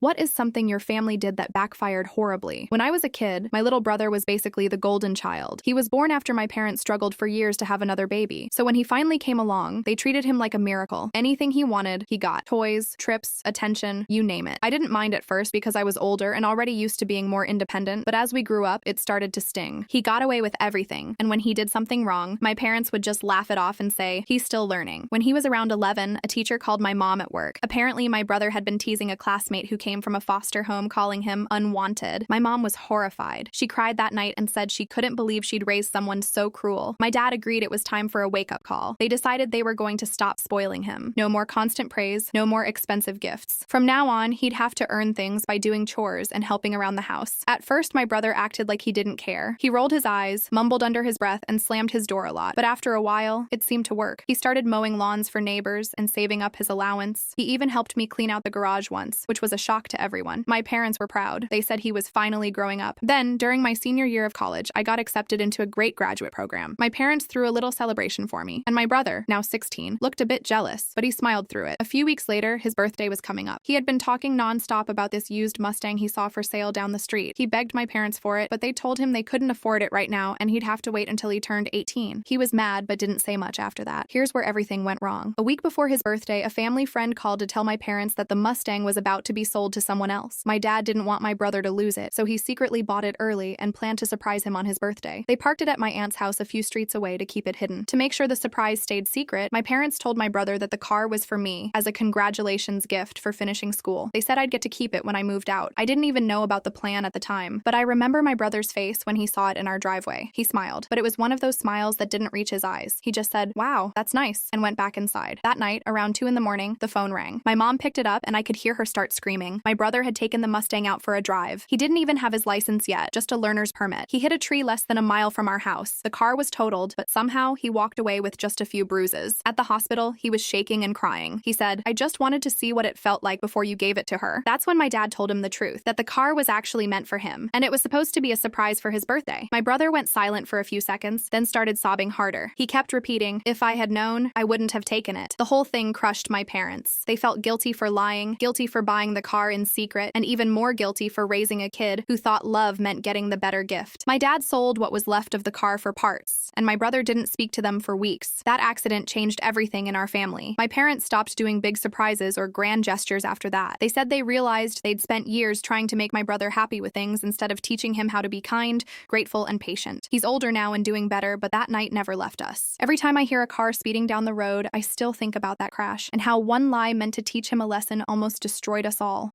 What is something your family did that backfired horribly? When I was a kid, my little brother was basically the golden child. He was born after my parents struggled for years to have another baby. So when he finally came along, they treated him like a miracle. Anything he wanted, he got. Toys, trips, attention, you name it. I didn't mind at first because I was older and already used to being more independent, but as we grew up, it started to sting. He got away with everything, and when he did something wrong, my parents would just laugh it off and say, he's still learning. When he was around 11, a teacher called my mom at work. Apparently, my brother had been teasing a classmate who came from a foster home, calling him unwanted. My mom was horrified. She cried that night and said she couldn't believe she'd raised someone so cruel. My dad agreed it was time for a wake-up call. They decided they were going to stop spoiling him. No more constant praise, no more expensive gifts. From now on, he'd have to earn things by doing chores and helping around the house. At first, my brother acted like he didn't care. He rolled his eyes, mumbled under his breath, and slammed his door a lot. But after a while, it seemed to work. He started mowing lawns for neighbors and saving up his allowance. He even helped me clean out the garage once, which was a shock to everyone. My parents were proud. They said he was finally growing up. Then, during my senior year of college, I got accepted into a great graduate program. My parents threw a little celebration for me, and my brother, now 16, looked a bit jealous, but he smiled through it. A few weeks later, his birthday was coming up. He had been talking nonstop about this used Mustang he saw for sale down the street. He begged my parents for it, but they told him they couldn't afford it right now, and he'd have to wait until he turned 18. He was mad, but didn't say much after that. Here's where everything went wrong. A week before his birthday, a family friend called to tell my parents that the Mustang was about to be sold to someone else. My dad didn't want my brother to lose it, so he secretly bought it early and planned to surprise him on his birthday. They parked it at my aunt's house a few streets away to keep it hidden. To make sure the surprise stayed secret, my parents told my brother that the car was for me as a congratulations gift for finishing school. They said I'd get to keep it when I moved out. I didn't even know about the plan at the time, but I remember my brother's face when he saw it in our driveway. He smiled, but it was one of those smiles that didn't reach his eyes. He just said, "Wow, that's nice," and went back inside. That night, around 2 in the morning, the phone rang. My mom picked it up and I could hear her start screaming. My brother had taken the Mustang out for a drive. He didn't even have his license yet, just a learner's permit. He hit a tree less than a mile from our house. The car was totaled, but somehow he walked away with just a few bruises. At the hospital, he was shaking and crying. He said, "I just wanted to see what it felt like before you gave it to her." That's when my dad told him the truth, that the car was actually meant for him, and it was supposed to be a surprise for his birthday. My brother went silent for a few seconds, then started sobbing harder. He kept repeating, "If I had known, I wouldn't have taken it." The whole thing crushed my parents. They felt guilty for lying, guilty for buying the car in secret, and even more guilty for raising a kid who thought love meant getting the better gift. My dad sold what was left of the car for parts, and my brother didn't speak to them for weeks. That accident changed everything in our family. My parents stopped doing big surprises or grand gestures after that. They said they realized they'd spent years trying to make my brother happy with things instead of teaching him how to be kind, grateful, and patient. He's older now and doing better, but that night never left us. Every time I hear a car speeding down the road, I still think about that crash and how one lie meant to teach him a lesson almost destroyed us all.